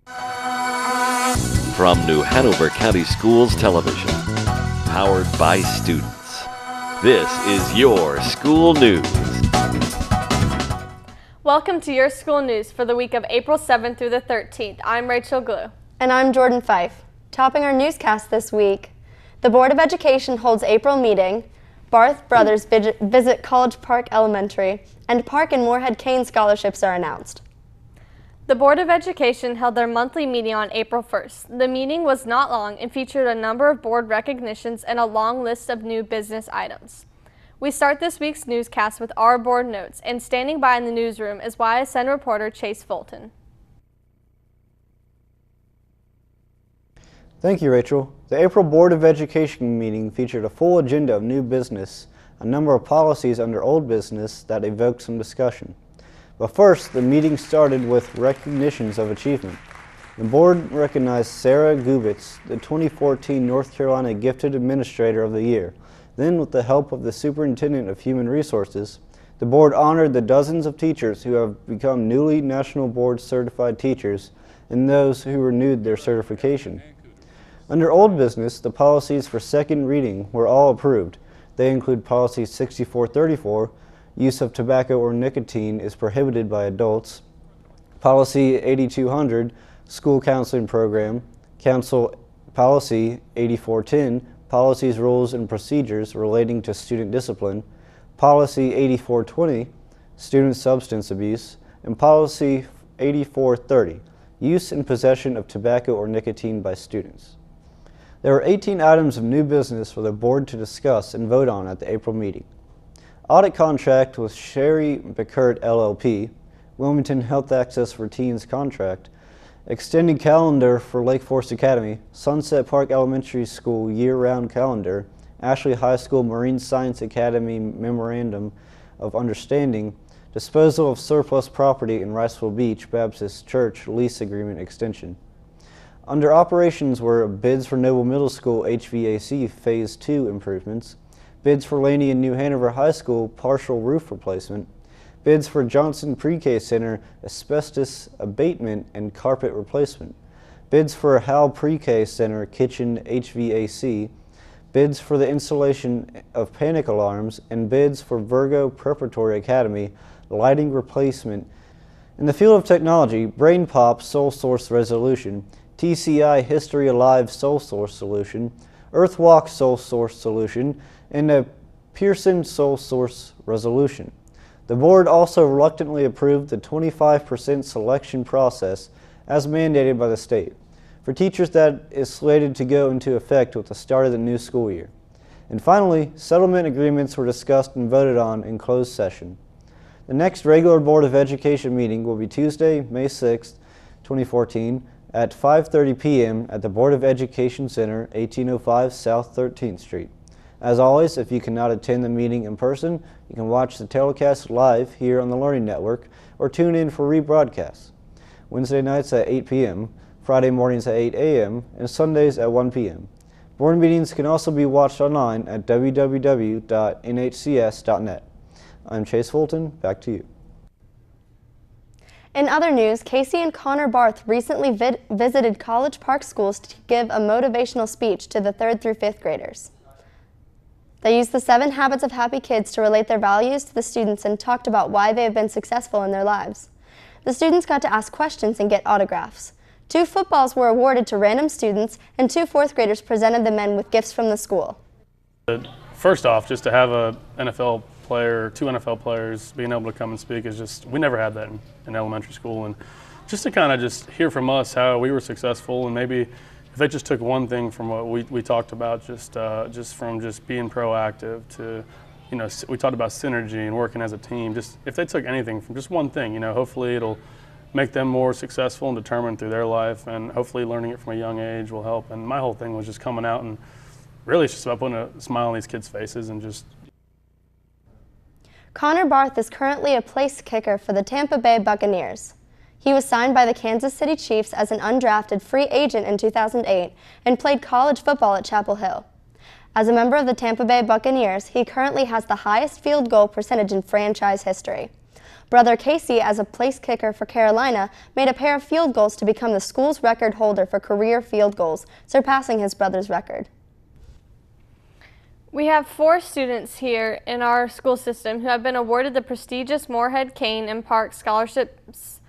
From New Hanover County Schools Television, powered by students, this is your school news. Welcome to your school news for the week of April 7th through the 13th. I'm Rachel Glue. And I'm Jordan Fife. Topping our newscast this week, the Board of Education holds April meeting, Barth brothers visit College Park Elementary, and Park and Moorhead Kane scholarships are announced. The Board of Education held their monthly meeting on April 1st. The meeting was not long and featured a number of board recognitions and a long list of new business items. We start this week's newscast with our board notes, and standing by in the newsroom is YSN reporter Chase Fulton. Thank you, Rachel. The April Board of Education meeting featured a full agenda of new business, a number of policies under old business that evoked some discussion. But first, the meeting started with recognitions of achievement. The board recognized Sarah Gubitz, the 2014 North Carolina Gifted Administrator of the Year. Then, with the help of the Superintendent of Human Resources, the board honored the dozens of teachers who have become newly National Board certified teachers and those who renewed their certification. Under old business, the policies for second reading were all approved. They include Policy 6434, use of tobacco or nicotine is prohibited by adults, Policy 8200, school counseling program, Council Policy 8410, policies, rules, and procedures relating to student discipline, Policy 8420, student substance abuse, and Policy 8430, use and possession of tobacco or nicotine by students. There were 18 items of new business for the board to discuss and vote on at the April meeting. Audit contract with Sherry Bickert LLP, Wilmington Health Access for Teens contract, extended calendar for Lake Forest Academy, Sunset Park Elementary School year-round calendar, Ashley High School Marine Science Academy Memorandum of Understanding, disposal of surplus property in Riceville Beach Baptist Church lease agreement extension. Under operations were bids for Noble Middle School HVAC Phase 2 improvements, bids for Laney and New Hanover High School partial roof replacement, bids for Johnson Pre-K Center asbestos abatement and carpet replacement, bids for Howell Pre-K Center kitchen HVAC, bids for the installation of panic alarms, and bids for Virgo Preparatory Academy lighting replacement. In the field of technology, Brain Pop Sole Source Resolution, TCI History Alive Sole Source Solution, Earthwalk Sole Source Solution, and a Pearson Sole Source Resolution. The board also reluctantly approved the 25% selection process as mandated by the state for teachers that is slated to go into effect with the start of the new school year. And finally, settlement agreements were discussed and voted on in closed session. The next regular Board of Education meeting will be Tuesday, May 6, 2014 at 5:30 p.m. at the Board of Education Center, 1805 South 13th Street. As always, if you cannot attend the meeting in person, you can watch the telecast live here on the Learning Network or tune in for rebroadcasts. Wednesday nights at 8 p.m., Friday mornings at 8 a.m., and Sundays at 1 p.m. Board meetings can also be watched online at www.nhcs.net. I'm Chase Fulton. Back to you. In other news, Casey and Connor Barth recently visited College Park schools to give a motivational speech to the 3rd through 5th graders. They used the 7 Habits of Happy Kids to relate their values to the students and talked about why they have been successful in their lives. The students got to ask questions and get autographs. 2 footballs were awarded to random students, and 2 4th graders presented the men with gifts from the school. First off, just to have a NFL player, 2 NFL players being able to come and speak is just, we never had that in elementary school. And just to kind of just hear from us how we were successful, and maybe if they just took one thing from what we talked about, just from just being proactive to, you know, we talked about synergy and working as a team. Just if they took anything from just one thing, you know, hopefully it'll make them more successful and determined through their life, and hopefully learning it from a young age will help. And my whole thing was just coming out, and really it's just about putting a smile on these kids' faces and just. Connor Barth is currently a place kicker for the Tampa Bay Buccaneers. He was signed by the Kansas City Chiefs as an undrafted free agent in 2008 and played college football at Chapel Hill. As a member of the Tampa Bay Buccaneers, he currently has the highest field goal percentage in franchise history. Brother Casey, as a place kicker for Carolina, made a pair of field goals to become the school's record holder for career field goals, surpassing his brother's record. We have 4 students here in our school system who have been awarded the prestigious Moorhead, Kane, and Park scholarships.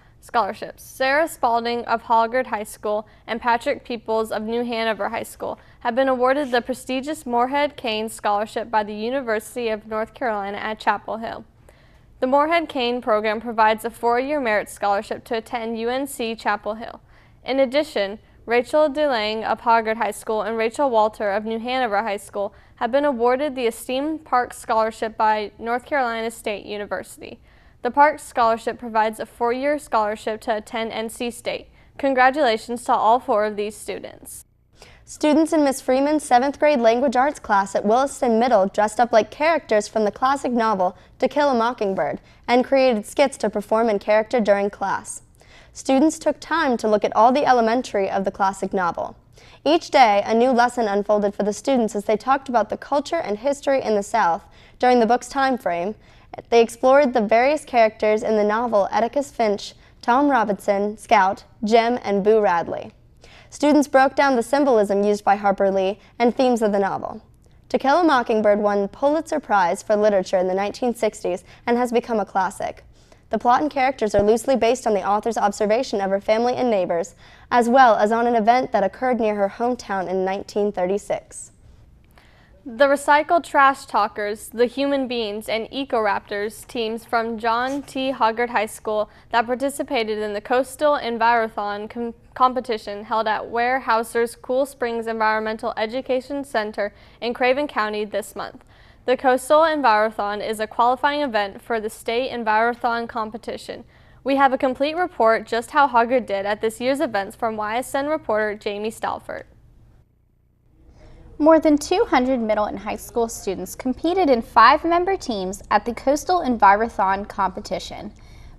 Sarah Spalding of Hoggard High School and Patrick Peoples of New Hanover High School have been awarded the prestigious Moorhead Kane Scholarship by the University of North Carolina at Chapel Hill. The Moorhead Kane program provides a 4-year merit scholarship to attend UNC Chapel Hill. In addition, Rachel DeLange of Hoggard High School and Rachel Walter of New Hanover High School have been awarded the esteemed Park Scholarship by North Carolina State University. The Park Scholarship provides a 4-year scholarship to attend NC State. Congratulations to all 4 of these students. Students in Miss Freeman's 7th grade language arts class at Williston Middle dressed up like characters from the classic novel To Kill a Mockingbird and created skits to perform in character during class. Students took time to look at all the elementary of the classic novel. Each day, a new lesson unfolded for the students as they talked about the culture and history in the South during the book's time frame. They explored the various characters in the novel: Atticus Finch, Tom Robinson, Scout, Jim, and Boo Radley. Students broke down the symbolism used by Harper Lee and themes of the novel. To Kill a Mockingbird won Pulitzer Prize for Literature in the 1960s and has become a classic. The plot and characters are loosely based on the author's observation of her family and neighbors, as well as on an event that occurred near her hometown in 1936. The Recycled Trash Talkers, the Human Beings, and Eco-Raptors teams from John T. Hoggard High School that participated in the Coastal Envirothon competition held at Weyerhaeuser's Cool Springs Environmental Education Center in Craven County this month. The Coastal Envirothon is a qualifying event for the state Envirothon competition. We have a complete report just how Hoggard did at this year's events from YSN reporter Jamie Stalford. More than 200 middle and high school students competed in 5-member teams at the Coastal Envirothon competition,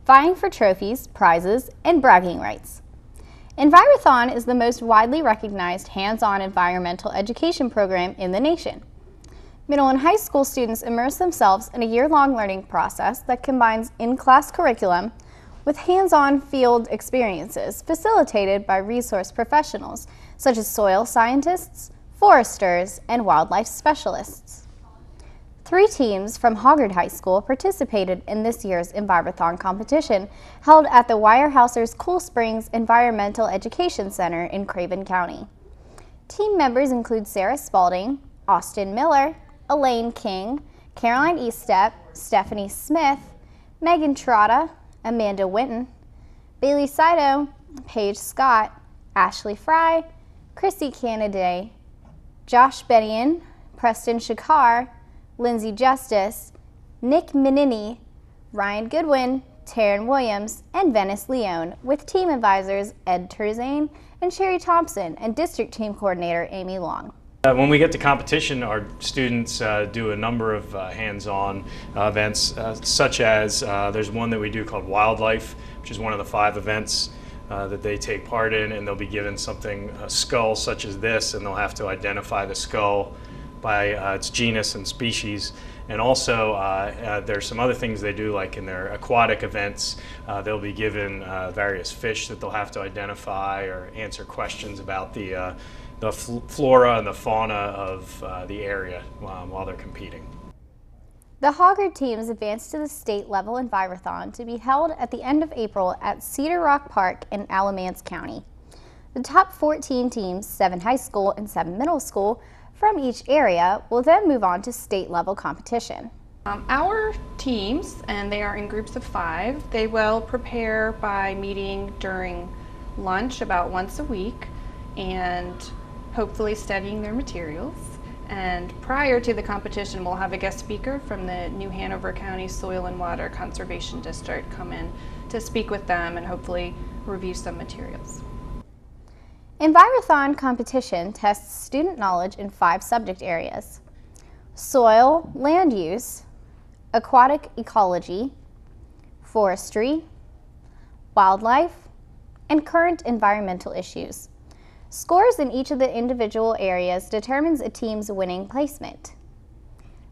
vying for trophies, prizes, and bragging rights. Envirothon is the most widely recognized hands-on environmental education program in the nation. Middle and high school students immerse themselves in a year-long learning process that combines in-class curriculum with hands-on field experiences facilitated by resource professionals such as soil scientists, foresters, and wildlife specialists. 3 teams from Hoggard High School participated in this year's Envirothon competition held at the Weyerhaeuser's Cool Springs Environmental Education Center in Craven County. Team members include Sarah Spalding, Austin Miller, Elaine King, Caroline Eastep, Stephanie Smith, Megan Trotta, Amanda Winton, Bailey Saito, Paige Scott, Ashley Fry, Chrissy Canaday, Josh Benian, Preston Shakar, Lindsay Justice, Nick Menini, Ryan Goodwin, Taryn Williams, and Venice Leone, with team advisors Ed Turzane and Sherry Thompson and district team coordinator Amy Long. When we get to competition, our students do a number of hands-on events, such as there's one that we do called Wildlife, which is one of the 5 events that they take part in, and they'll be given something, a skull such as this, and they'll have to identify the skull by its genus and species. And also there's some other things they do, like in their aquatic events, they'll be given various fish that they'll have to identify or answer questions about the flora and the fauna of the area while they're competing. The Hoggard teams advanced to the state level Envirothon to be held at the end of April at Cedar Rock Park in Alamance County. The top 14 teams, 7 high school and 7 middle school, from each area will then move on to state level competition. Our teams, and they are in groups of 5, they will prepare by meeting during lunch about once a week and hopefully studying their materials. And prior to the competition, we'll have a guest speaker from the New Hanover County Soil and Water Conservation District come in to speak with them and hopefully review some materials. Envirothon competition tests student knowledge in 5 subject areas: soil, land use, aquatic ecology, forestry, wildlife, and current environmental issues. Scores in each of the individual areas determines a team's winning placement.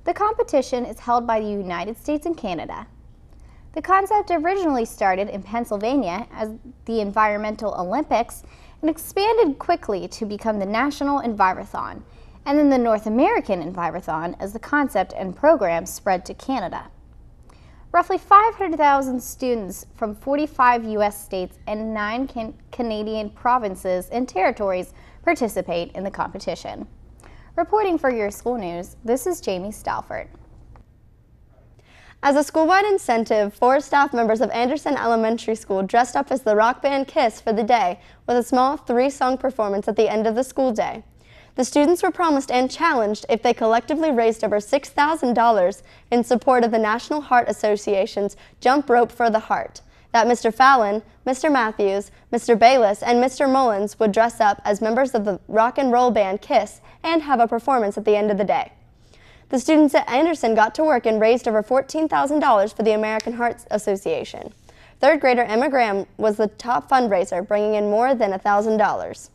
The competition is held by the United States and Canada. The concept originally started in Pennsylvania as the Environmental Olympics and expanded quickly to become the National Envirothon, and then the North American Envirothon as the concept and program spread to Canada. Roughly 500,000 students from 45 U.S. states and 9 Canadian provinces and territories participate in the competition. Reporting for Your School News, this is Jamie Stalford. As a school-wide incentive, 4 staff members of Anderson Elementary School dressed up as the rock band KISS for the day with a small 3-song performance at the end of the school day. The students were promised and challenged if they collectively raised over $6,000 in support of the National Heart Association's Jump Rope for the Heart, that Mr. Fallon, Mr. Matthews, Mr. Bayless, and Mr. Mullins would dress up as members of the rock and roll band KISS and have a performance at the end of the day. The students at Anderson got to work and raised over $14,000 for the American Heart Association. 3rd grader Emma Graham was the top fundraiser, bringing in more than $1,000.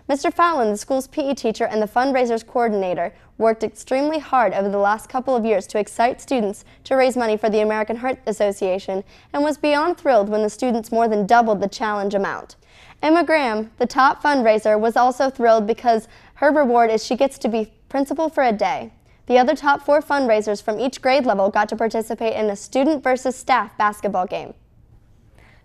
Mr. Fallon, the school's PE teacher and the fundraisers coordinator, worked extremely hard over the last couple of years to excite students to raise money for the American Heart Association and was beyond thrilled when the students more than doubled the challenge amount. Emma Graham, the top fundraiser, was also thrilled because her reward is she gets to be principal for a day. The other top 4 fundraisers from each grade level got to participate in a student versus staff basketball game.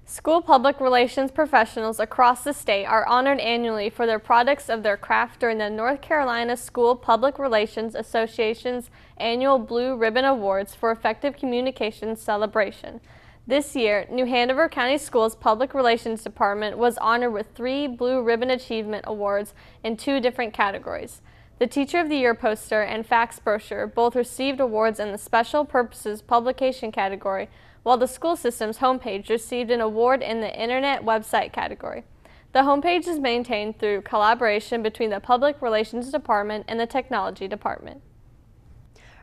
School public relations professionals across the state are honored annually for their products of their craft during the North Carolina School Public Relations Association's annual Blue Ribbon Awards for Effective Communications celebration. This year, New Hanover County Schools Public Relations Department was honored with 3 Blue Ribbon Achievement Awards in 2 different categories. The Teacher of the Year poster and fax brochure both received awards in the Special Purposes Publication category, while the school system's homepage received an award in the Internet Website category. The homepage is maintained through collaboration between the Public Relations Department and the Technology Department.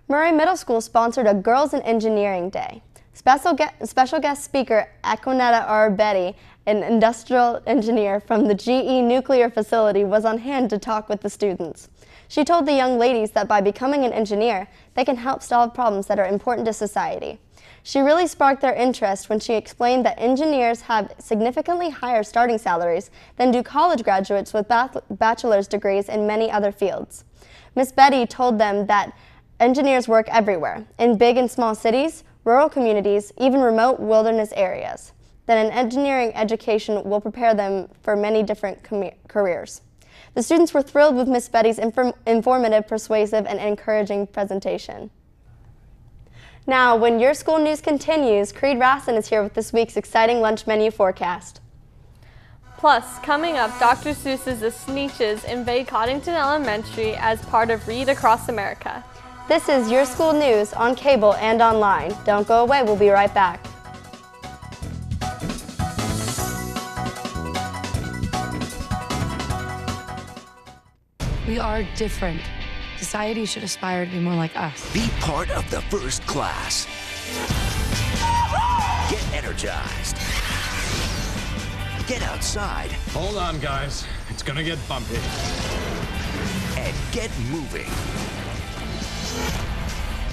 Murray Middle School sponsored a Girls in Engineering Day. Special guest speaker Aquanetta R. Betty, an industrial engineer from the GE nuclear facility, was on hand to talk with the students. She told the young ladies that by becoming an engineer, they can help solve problems that are important to society. She really sparked their interest when she explained that engineers have significantly higher starting salaries than do college graduates with bachelor's degrees in many other fields. Miss Betty told them that engineers work everywhere, in big and small cities, rural communities, even remote wilderness areas, that an engineering education will prepare them for many different careers. The students were thrilled with Miss Betty's informative, persuasive, and encouraging presentation. Now, when Your School News continues, Creed Rassin is here with this week's exciting lunch menu forecast. Plus, coming up, Dr. Seuss's The Sneetches invade Coddington Elementary as part of Read Across America. This is Your School News on cable and online. Don't go away, we'll be right back. We are different. Society should aspire to be more like us. Be part of the first class. Get energized. Get outside. Hold on, guys. It's gonna get bumpy. And get moving.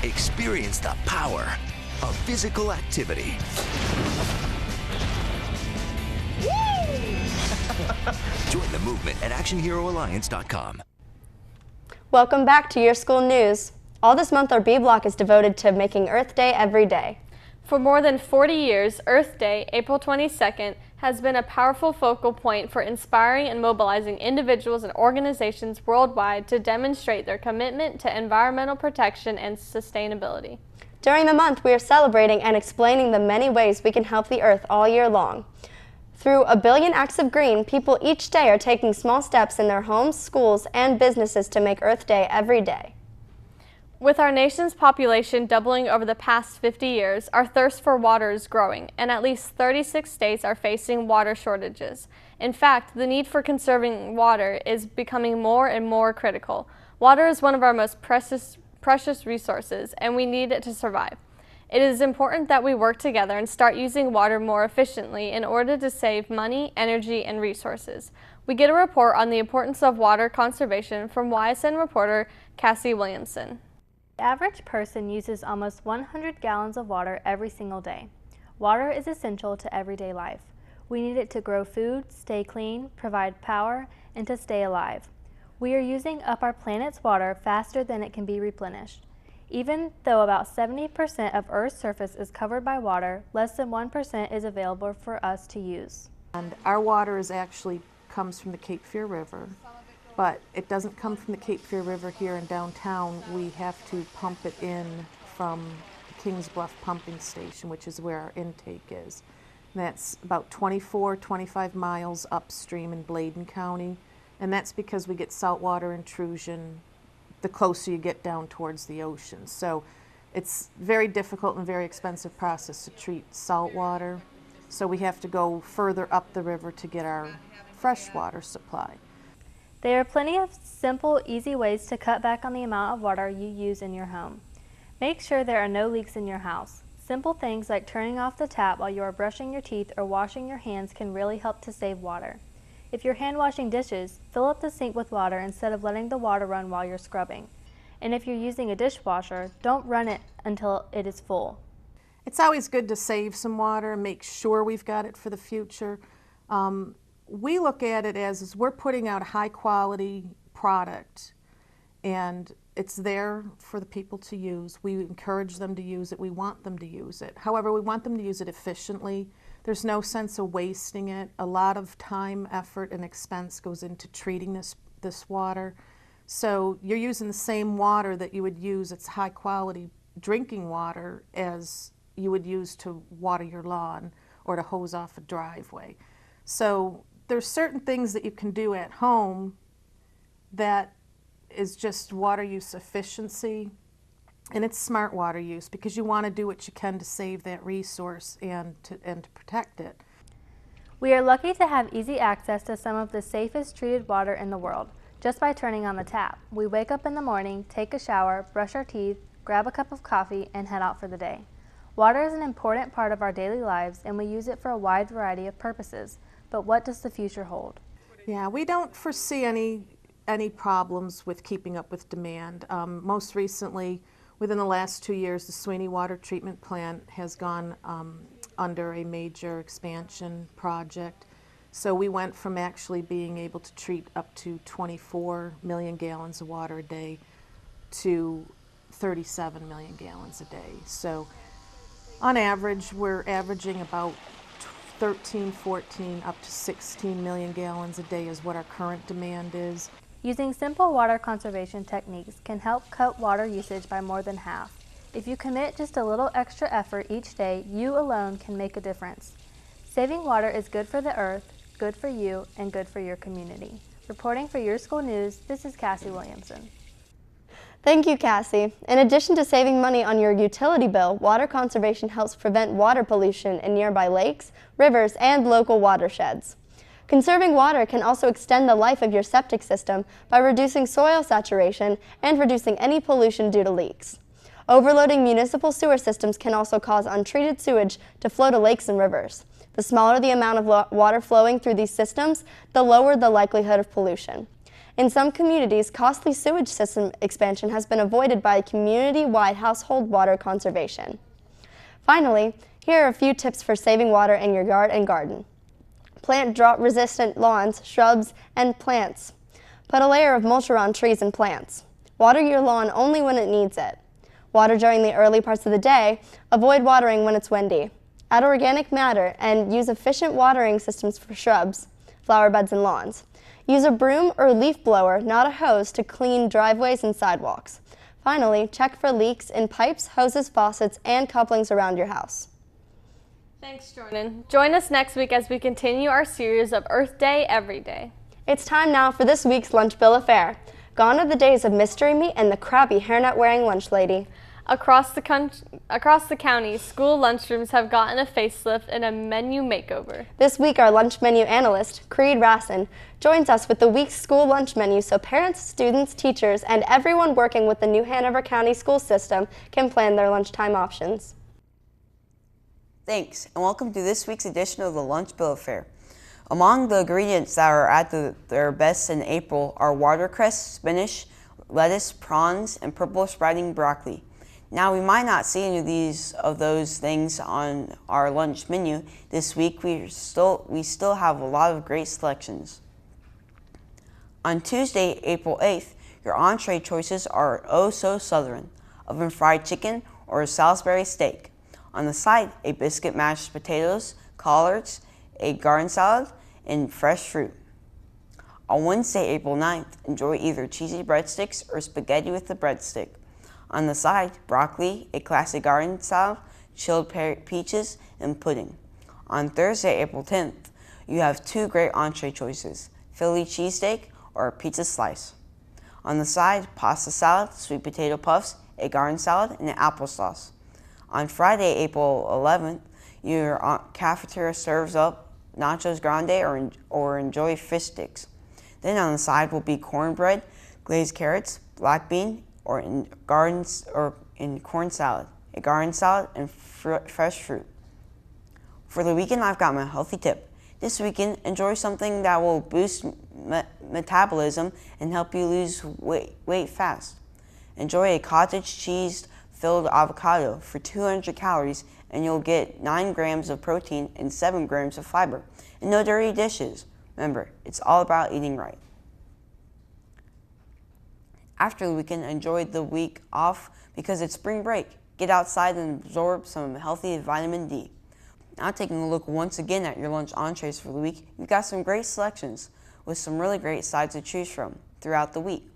Experience the power of physical activity. Join the movement at ActionHeroAlliance.com. Welcome back to Your School News. All this month, our B block is devoted to making Earth Day every day. For more than 40 years, Earth Day, April 22nd, has been a powerful focal point for inspiring and mobilizing individuals and organizations worldwide to demonstrate their commitment to environmental protection and sustainability. During the month, we are celebrating and explaining the many ways we can help the Earth all year long. Through a billion acts of green, people each day are taking small steps in their homes, schools, and businesses to make Earth Day every day. With our nation's population doubling over the past 50 years, our thirst for water is growing, and at least 36 states are facing water shortages. In fact, the need for conserving water is becoming more and more critical. Water is one of our most precious resources, and we need it to survive. It is important that we work together and start using water more efficiently in order to save money, energy, and resources. We get a report on the importance of water conservation from YSN reporter Cassie Williamson. The average person uses almost 100 gallons of water every single day. Water is essential to everyday life. We need it to grow food, stay clean, provide power, and to stay alive. We are using up our planet's water faster than it can be replenished. Even though about 70% of Earth's surface is covered by water, less than 1% is available for us to use. And our water actually comes from the Cape Fear River, but it doesn't come from the Cape Fear River here in downtown. We have to pump it in from Kings Bluff Pumping Station, which is where our intake is. And that's about 25 miles upstream in Bladen County, and that's because we get saltwater intrusion the closer you get down towards the ocean. So it's very difficult and very expensive process to treat salt water. So we have to go further up the river to get our fresh water supply. There are plenty of simple, easy ways to cut back on the amount of water you use in your home. Make sure there are no leaks in your house. Simple things like turning off the tap while you are brushing your teeth or washing your hands can really help to save water. If you're hand washing dishes, fill up the sink with water instead of letting the water run while you're scrubbing. And if you're using a dishwasher, don't run it until it is full. It's always good to save some water and make sure we've got it for the future. We look at it as we're putting out a high quality product and it's there for the people to use. We encourage them to use it. We want them to use it. However, we want them to use it efficiently. There's no sense of wasting it. A lot of time, effort, and expense goes into treating this water. So you're using the same water that you would use, it's high quality drinking water, as you would use to water your lawn or to hose off a driveway. So there's certain things that you can do at home that is just water use efficiency, and it's smart water use because you want to do what you can to save that resource and to protect it. We are lucky to have easy access to some of the safest treated water in the world just by turning on the tap. We wake up in the morning, take a shower, brush our teeth, grab a cup of coffee, and head out for the day. Water is an important part of our daily lives, and we use it for a wide variety of purposes. But what does the future hold? Yeah, we don't foresee any problems with keeping up with demand. Most recently, within the last 2 years, the Sweeney Water Treatment Plant has gone under a major expansion project. So we went from actually being able to treat up to 24 million gallons of water a day to 37 million gallons a day. So on average, we're averaging about 13, 14, up to 16 million gallons a day is what our current demand is. Using simple water conservation techniques can help cut water usage by more than half. If you commit just a little extra effort each day, you alone can make a difference. Saving water is good for the earth, good for you, and good for your community. Reporting for Your School News, this is Cassie Williamson. Thank you, Cassie. In addition to saving money on your utility bill, water conservation helps prevent water pollution in nearby lakes, rivers, and local watersheds. Conserving water can also extend the life of your septic system by reducing soil saturation and reducing any pollution due to leaks. Overloading municipal sewer systems can also cause untreated sewage to flow to lakes and rivers. The smaller the amount of water flowing through these systems, the lower the likelihood of pollution. In some communities, costly sewage system expansion has been avoided by community-wide household water conservation. Finally, here are a few tips for saving water in your yard and garden. Plant drought-resistant lawns, shrubs, and plants. Put a layer of mulch around trees and plants. Water your lawn only when it needs it. Water during the early parts of the day. Avoid watering when it's windy. Add organic matter and use efficient watering systems for shrubs, flower beds, and lawns. Use a broom or leaf blower, not a hose, to clean driveways and sidewalks. Finally, check for leaks in pipes, hoses, faucets, and couplings around your house. Thanks, Jordan. Join us next week as we continue our series of Earth Day Every Day. It's time now for this week's lunch bill of fare. Gone are the days of mystery meat and the crappy hairnet-wearing lunch lady. Across the county, school lunchrooms have gotten a facelift and a menu makeover. This week, our lunch menu analyst, Creed Rassin, joins us with the week's school lunch menu so parents, students, teachers, and everyone working with the new Hanover County school system can plan their lunchtime options. Thanks, and welcome to this week's edition of the Lunch Bill of Fare. Among the ingredients that are at their best in April are watercress, spinach, lettuce, prawns, and purple sprouting broccoli. Now, we might not see any of those things on our lunch menu this week. We still have a lot of great selections. On Tuesday, April 8th, your entree choices are oh so southern: oven fried chicken or a Salisbury steak. On the side, a biscuit mashed potatoes, collards, a garden salad, and fresh fruit. On Wednesday, April 9th, enjoy either cheesy breadsticks or spaghetti with the breadstick. On the side, broccoli, a classic garden salad, chilled peaches, and pudding. On Thursday, April 10th, you have two great entree choices: Philly cheesesteak or a pizza slice. On the side, pasta salad, sweet potato puffs, a garden salad, and an applesauce. On Friday, April 11th, your cafeteria serves up nachos grande or enjoy fish sticks. Then on the side will be cornbread, glazed carrots, black bean, or in corn salad, a garden salad, and fresh fruit. For the weekend, I've got my healthy tip. This weekend, enjoy something that will boost metabolism and help you lose weight fast. Enjoy a cottage cheese-filled avocado for 200 calories, and you'll get 9 grams of protein and 7 grams of fiber. And no dirty dishes. Remember, it's all about eating right. After the weekend, enjoy the week off because it's spring break. Get outside and absorb some healthy vitamin D. Now, taking a look once again at your lunch entrees for the week, you've got some great selections with some really great sides to choose from throughout the week.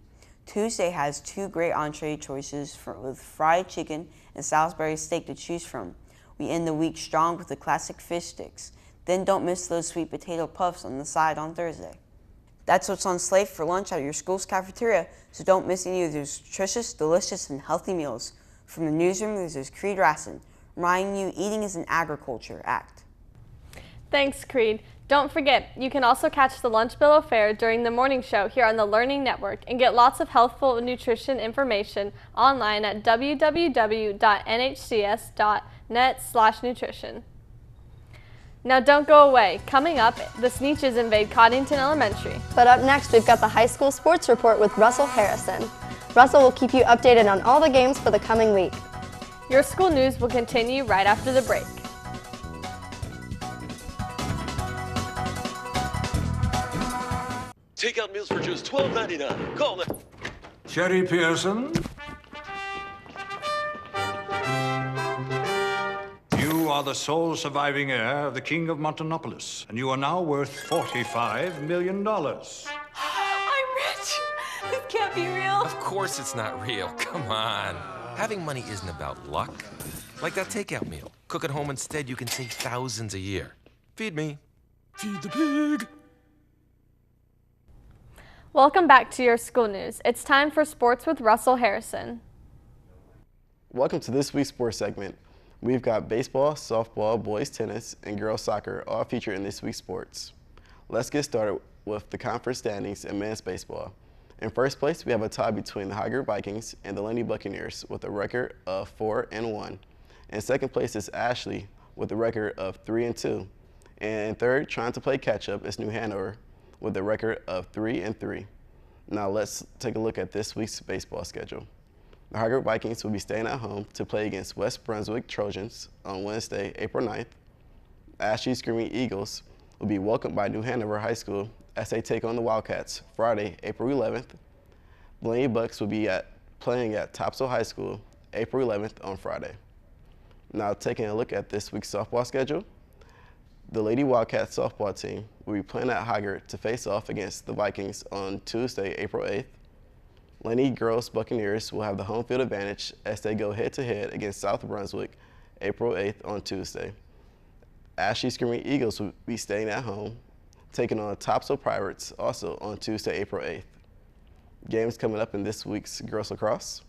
Tuesday has 2 great entree choices with fried chicken and Salisbury steak to choose from. We end the week strong with the classic fish sticks. Then don't miss those sweet potato puffs on the side on Thursday. That's what's on slate for lunch at your school's cafeteria, so don't miss any of those nutritious, delicious, and healthy meals. From the newsroom, this is Creed Rassin, reminding you eating is an agriculture act. Thanks, Creed. Don't forget, you can also catch the Lunch Bill of Fare during the morning show here on the Learning Network and get lots of healthful nutrition information online at www.nhcs.net/nutrition. Now don't go away. Coming up, the Sneetches invade Coddington Elementary. But up next, we've got the high school sports report with Russell Harrison. Russell will keep you updated on all the games for the coming week. Your school news will continue right after the break. Takeout meals for just $12.99. Call them. Sherry Pearson. You are the sole surviving heir of the King of Montanopolis, and you are now worth $45 million. I'm rich. This can't be real. Of course it's not real. Come on. Having money isn't about luck. Like that takeout meal. Cook at home instead, you can save thousands a year. Feed me. Feed the pig. Welcome back to your school news. It's time for sports with Russell Harrison. Welcome to this week's sports segment. We've got baseball, softball, boys tennis, and girls soccer all featured in this week's sports. Let's get started with the conference standings in men's baseball. In first place, we have a tie between the Hanover Vikings and the Lady Buccaneers with a record of 4-1. In second place is Ashley with a record of 3-2. And in third, trying to play catch-up, is New Hanover with a record of 3-3. Now let's take a look at this week's baseball schedule. The Hanover Vikings will be staying at home to play against West Brunswick Trojans on Wednesday, April 9th. Ashley Screaming Eagles will be welcomed by New Hanover High School as they take on the Wildcats Friday, April 11th. Blaney Bucks will be playing at Topsail High School April 11th on Friday. Now taking a look at this week's softball schedule. The Lady Wildcats softball team will be playing at Hogger to face off against the Vikings on Tuesday, April 8th. Lady Girls Buccaneers will have the home field advantage as they go head-to-head against South Brunswick April 8th on Tuesday. Ashley Screaming Eagles will be staying at home, taking on Topsail Pirates also on Tuesday, April 8th. Games coming up in this week's girls lacrosse.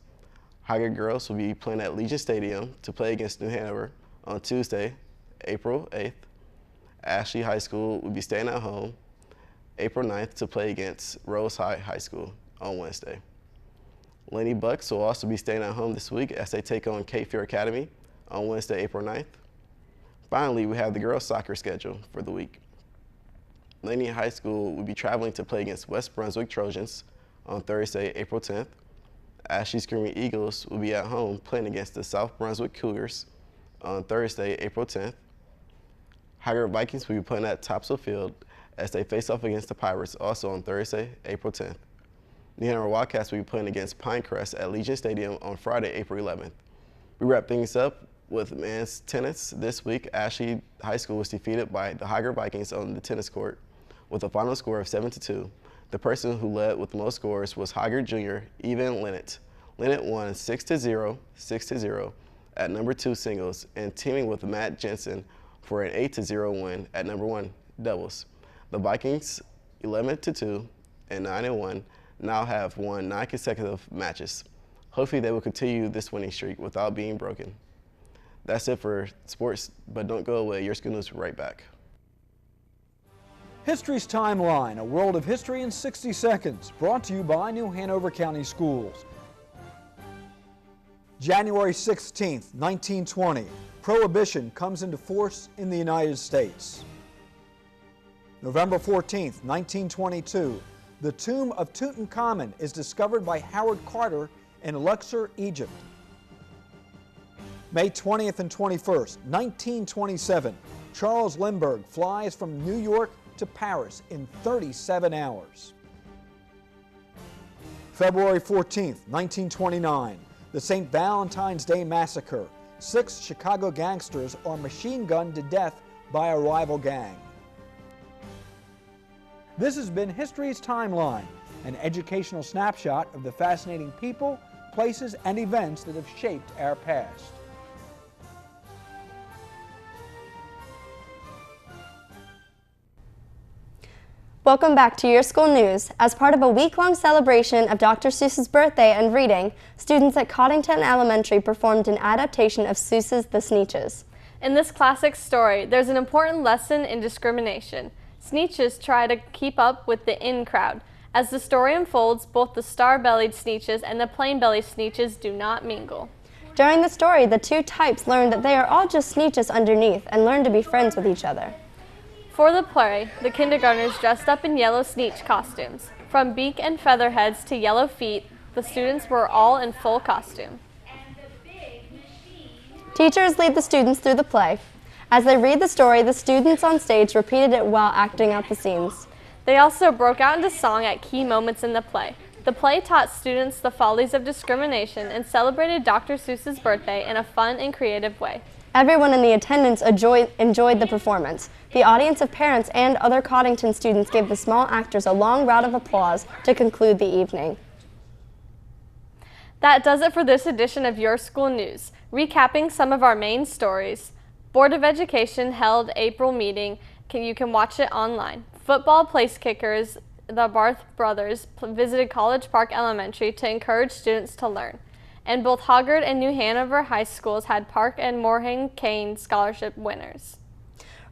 Hogger Girls will be playing at Legion Stadium to play against New Hanover on Tuesday, April 8th. Ashley High School will be staying at home April 9th to play against Rose High School on Wednesday. Lady Bucks will also be staying at home this week as they take on Cape Fear Academy on Wednesday, April 9th. Finally, we have the girls' soccer schedule for the week. Lady High School will be traveling to play against West Brunswick Trojans on Thursday, April 10th. Ashley Screaming Eagles will be at home playing against the South Brunswick Cougars on Thursday, April 10th. Haggard Vikings will be playing at Topsail Field as they face off against the Pirates also on Thursday, April 10th. New Hanover Wildcats will be playing against Pinecrest at Legion Stadium on Friday, April 11th. We wrap things up with men's tennis. This week, Ashley High School was defeated by the Haggard Vikings on the tennis court with a final score of 7-2. The person who led with the most scores was Haggard Jr. Evan Linnett. Linnett won 6-0, 6-0 at number 2 singles and teaming with Matt Jensen for an 8-0 win at number 1 doubles. The Vikings, 11-2 and 9-1, now have won 9 consecutive matches. Hopefully they will continue this winning streak without being broken. That's it for sports, but don't go away. Your school news will be right back. History's Timeline, a world of history in 60 seconds, brought to you by New Hanover County Schools. January 16th, 1920, Prohibition comes into force in the United States. November 14th, 1922, the tomb of Tutankhamun is discovered by Howard Carter in Luxor, Egypt. May 20th and 21st, 1927, Charles Lindbergh flies from New York to Paris in 37 hours. February 14th, 1929, the St. Valentine's Day Massacre. 6 Chicago gangsters are machine-gunned to death by a rival gang. This has been History's Timeline, an educational snapshot of the fascinating people, places, and events that have shaped our past. Welcome back to Your School News. As part of a week-long celebration of Dr. Seuss's birthday and reading, students at Coddington Elementary performed an adaptation of Seuss's The Sneetches. In this classic story, there's an important lesson in discrimination. Sneetches try to keep up with the in crowd. As the story unfolds, both the star-bellied Sneetches and the plain-bellied Sneetches do not mingle. During the story, the two types learn that they are all just Sneetches underneath and learn to be friends with each other. For the play, the kindergartners dressed up in yellow Sneetch costumes. From beak and feather heads to yellow feet, the students were all in full costume. Teachers lead the students through the play. As they read the story, the students on stage repeated it while acting out the scenes. They also broke out into song at key moments in the play. The play taught students the follies of discrimination and celebrated Dr. Seuss's birthday in a fun and creative way. Everyone in the attendance enjoyed the performance. The audience of parents and other Coddington students gave the small actors a long round of applause to conclude the evening. That does it for this edition of Your School News. Recapping some of our main stories. Board of Education held April meeting. You can watch it online. Football place kickers, the Barth brothers, visited College Park Elementary to encourage students to learn. And both Haggard and New Hanover high schools had Park and Moorhead Kane scholarship winners.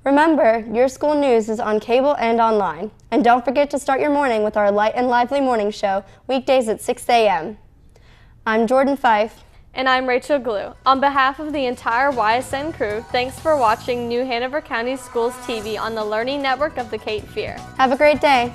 Remember, Your School News is on cable and online. And don't forget to start your morning with our light and lively morning show, weekdays at 6 a.m. I'm Jordan Fife. And I'm Rachel Glue. On behalf of the entire YSN crew, thanks for watching New Hanover County Schools TV on the Learning Network of the Cape Fear. Have a great day.